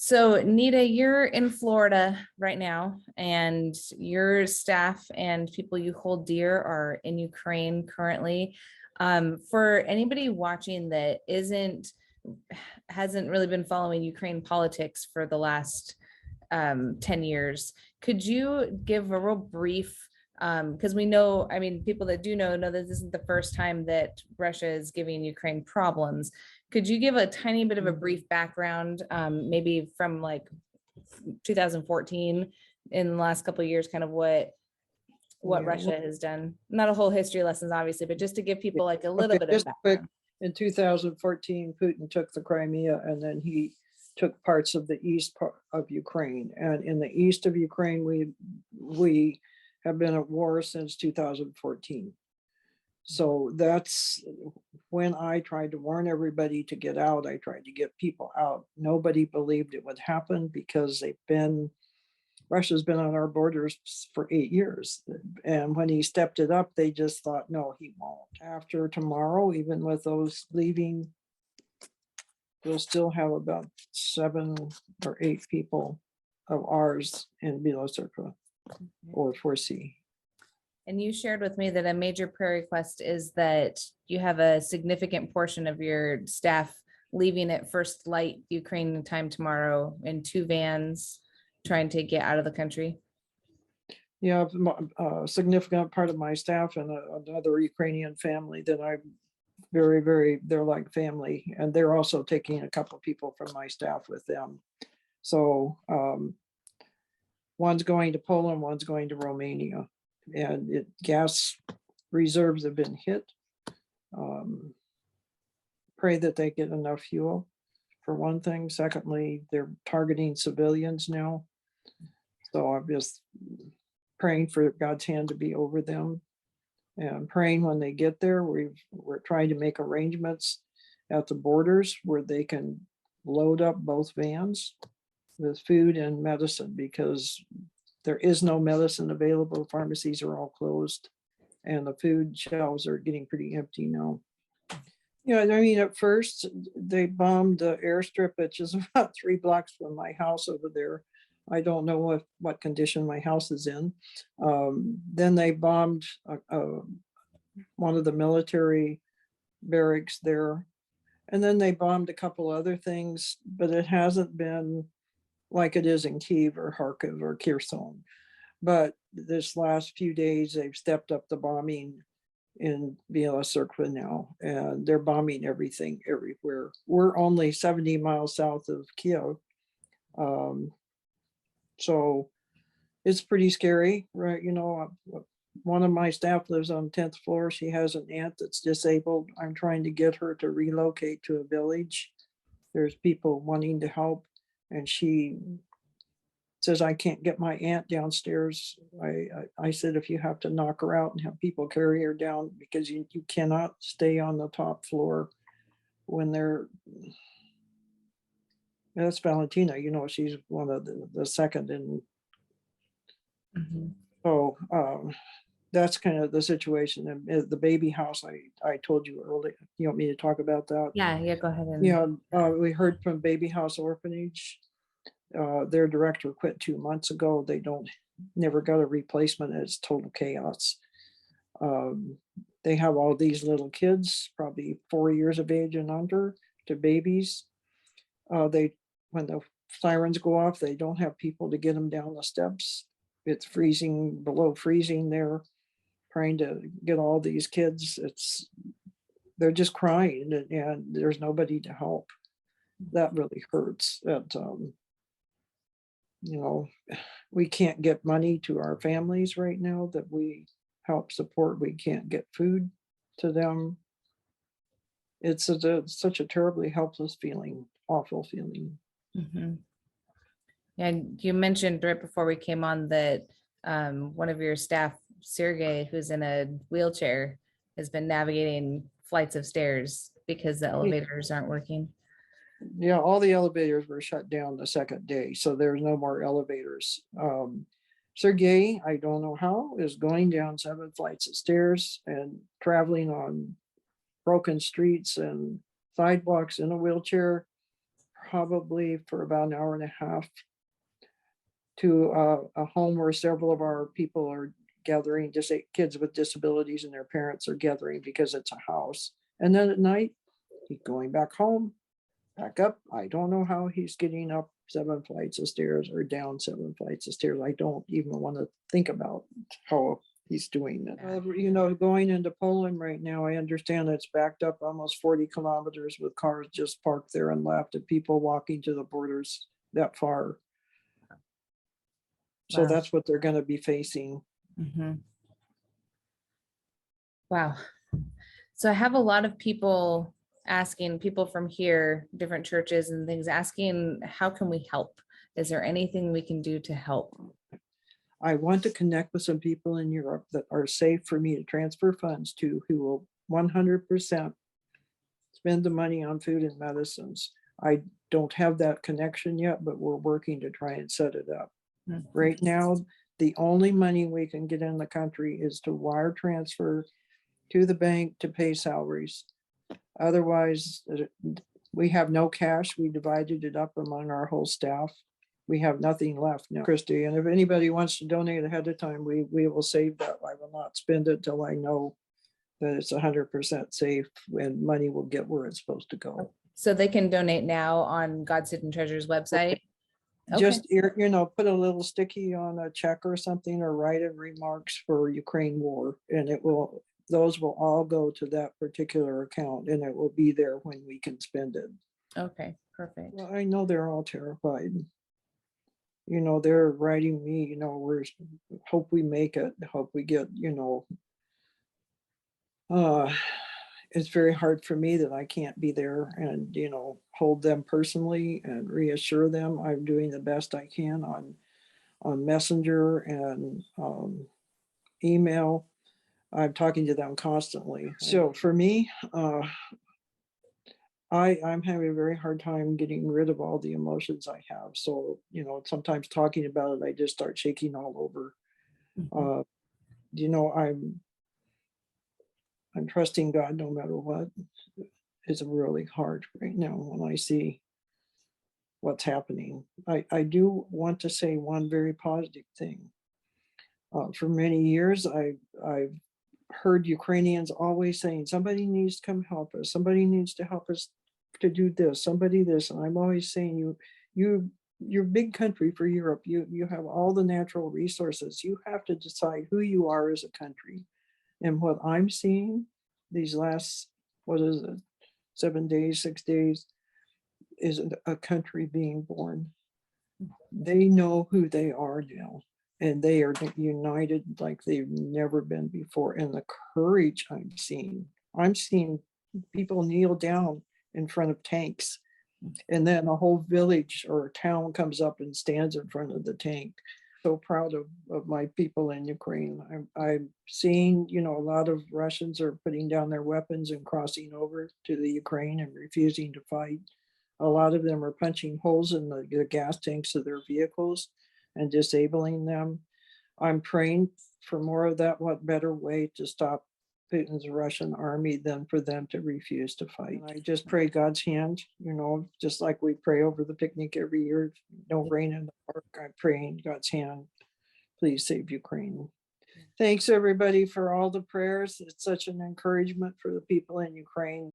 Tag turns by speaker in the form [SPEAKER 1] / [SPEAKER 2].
[SPEAKER 1] So, Nita, you're in Florida right now, and your staff and people you hold dear are in Ukraine currently. For anybody watching that hasn't really been following Ukraine politics for the last 10 years, could you give a real brief? Because we know, I mean, people that do know that this isn't the first time that Russia is giving Ukraine problems. Could you give a tiny bit of a brief background, maybe from like 2014 in the last couple of years, kind of what
[SPEAKER 2] Yeah,
[SPEAKER 1] Russia has done? Not a whole history lessons, obviously, but just to give people like a little
[SPEAKER 2] okay,
[SPEAKER 1] bit of
[SPEAKER 2] just quick.
[SPEAKER 1] background.
[SPEAKER 2] In 2014, Putin took the Crimea, and then he took parts of the east part of Ukraine. And in the east of Ukraine, we have been at war since 2014. So that's when I tried to warn everybody to get out. I tried to get people out. Nobody believed it would happen because Russia's been on our borders for 8 years. And when he stepped it up, they just thought, no, he won't. After tomorrow, even with those leaving, we'll still have about 7 or 8 people of ours in Bilosirka or 4C.
[SPEAKER 1] And you shared with me that a major prayer request is that you have a significant portion of your staff leaving at first light Ukraine time tomorrow in 2 vans, trying to get out of the country.
[SPEAKER 2] Yeah, a significant part of my staff and another Ukrainian family that I'm they're like family, and they're also taking a couple of people from my staff with them. So one's going to Poland, one's going to Romania, and gas reserves have been hit. Pray that they get enough fuel, for one thing. Secondly, they're targeting civilians now. So I'm just praying for God's hand to be over them, and praying when they get there. We're trying to make arrangements at the borders where they can load up both vans with food and medicine, because there is no medicine available. Pharmacies are all closed, and the food shelves are getting pretty empty now. Yeah, I mean, at first they bombed the airstrip, which is about 3 blocks from my house over there. I don't know what condition my house is in. Then they bombed one of the military barracks there. And then they bombed a couple other things, but it hasn't been like it is in Kyiv or Kharkiv or Kherson. But this last few days, they've stepped up the bombing in Bilosirka now, and they're bombing everything everywhere. We're only 70 miles south of Kiev. So it's pretty scary, right? You know, one of my staff lives on the 10th floor. She has an aunt that's disabled. I'm trying to get her to relocate to a village. There's people wanting to help, and she says, I can't get my aunt downstairs. I said, if you have to knock her out and have people carry her down, because you cannot stay on the top floor when they're, that's Valentina, you know, she's one of the second. And so that's kind of the situation. And the baby house, I told you earlier. You want me to talk about that?
[SPEAKER 1] Yeah, go ahead.
[SPEAKER 2] Yeah, we heard from Baby House Orphanage. Their director quit 2 months ago. They never got a replacement. It's total chaos. They have all these little kids, probably 4 years of age and under, to babies. When the sirens go off, they don't have people to get them down the steps. It's freezing, below freezing there, trying to get all these kids. They're just crying, and there's nobody to help. That really hurts. That you know, we can't get money to our families right now that we help support. We can't get food to them. It's such a terribly helpless feeling, awful feeling.
[SPEAKER 1] And you mentioned right before we came on that one of your staff, Sergey, who's in a wheelchair, has been navigating flights of stairs because the elevators aren't working.
[SPEAKER 2] Yeah, all the elevators were shut down the second day, so there's no more elevators. Sergey, I don't know how, is going down 7 flights of stairs and traveling on broken streets and sidewalks in a wheelchair, probably for about an hour and a half to a home where several of our people are gathering, just kids with disabilities and their parents are gathering because it's a house. And then at night, he's going back home, back up. I don't know how he's getting up 7 flights of stairs or down 7 flights of stairs. I don't even want to think about how he's doing it. You know, going into Poland right now, I understand it's backed up almost 40 kilometers with cars just parked there and left and people walking to the borders that far. So
[SPEAKER 1] Wow.
[SPEAKER 2] that's what they're going to be facing.
[SPEAKER 1] Mhm. Wow. So I have a lot of people asking, people from here, different churches and things, asking, how can we help? Is there anything we can do to help?
[SPEAKER 2] I want to connect with some people in Europe that are safe for me to transfer funds to, who will 100% spend the money on food and medicines. I don't have that connection yet, but we're working to try and set it up.
[SPEAKER 1] Mhm.
[SPEAKER 2] Right now, the only money we can get in the country is to wire transfer to the bank to pay salaries. Otherwise, we have no cash. We divided it up among our whole staff. We have nothing left now, Christy. And if anybody wants to donate ahead of time, we will save that. I will not spend it till I know that it's 100% safe and money will get where it's supposed to go.
[SPEAKER 1] So they can donate now on God's Hidden Treasures website.
[SPEAKER 2] Just, you know, put a little sticky on a check or something or write in remarks for Ukraine war, and it will, those will all go to that particular account and it will be there when we can spend it.
[SPEAKER 1] Okay, perfect.
[SPEAKER 2] Well, I know they're all terrified. You know, they're writing me, you know, we're hope we make it, hope we get, you know, it's very hard for me that I can't be there and, you know, hold them personally and reassure them I'm doing the best I can on Messenger and email. I'm talking to them constantly. So for me, I'm having a very hard time getting rid of all the emotions I have. So, you know, sometimes talking about it, I just start shaking all over.
[SPEAKER 1] Mhm.
[SPEAKER 2] You know, I'm trusting God no matter what. It's really hard right now when I see what's happening. I do want to say one very positive thing. For many years, I've heard Ukrainians always saying, somebody needs to come help us. Somebody needs to help us to do this, somebody this. And I'm always saying, you're a big country for Europe. You have all the natural resources. You have to decide who you are as a country. And what I'm seeing these last, what is it, 7 days, 6 days, is a country being born. They know who they are now, and they are united like they've never been before. And the courage I'm seeing people kneel down in front of tanks, and then a whole village or town comes up and stands in front of the tank. So proud of my people in Ukraine. I'm seeing, you know, a lot of Russians are putting down their weapons and crossing over to the Ukraine and refusing to fight. A lot of them are punching holes in the gas tanks of their vehicles and disabling them. I'm praying for more of that. What better way to stop Putin's Russian army than for them to refuse to fight? And I just pray God's hand, you know, just like we pray over the picnic every year, no rain in the park. I'm praying God's hand, please save Ukraine. Thanks everybody for all the prayers. It's such an encouragement for the people in Ukraine.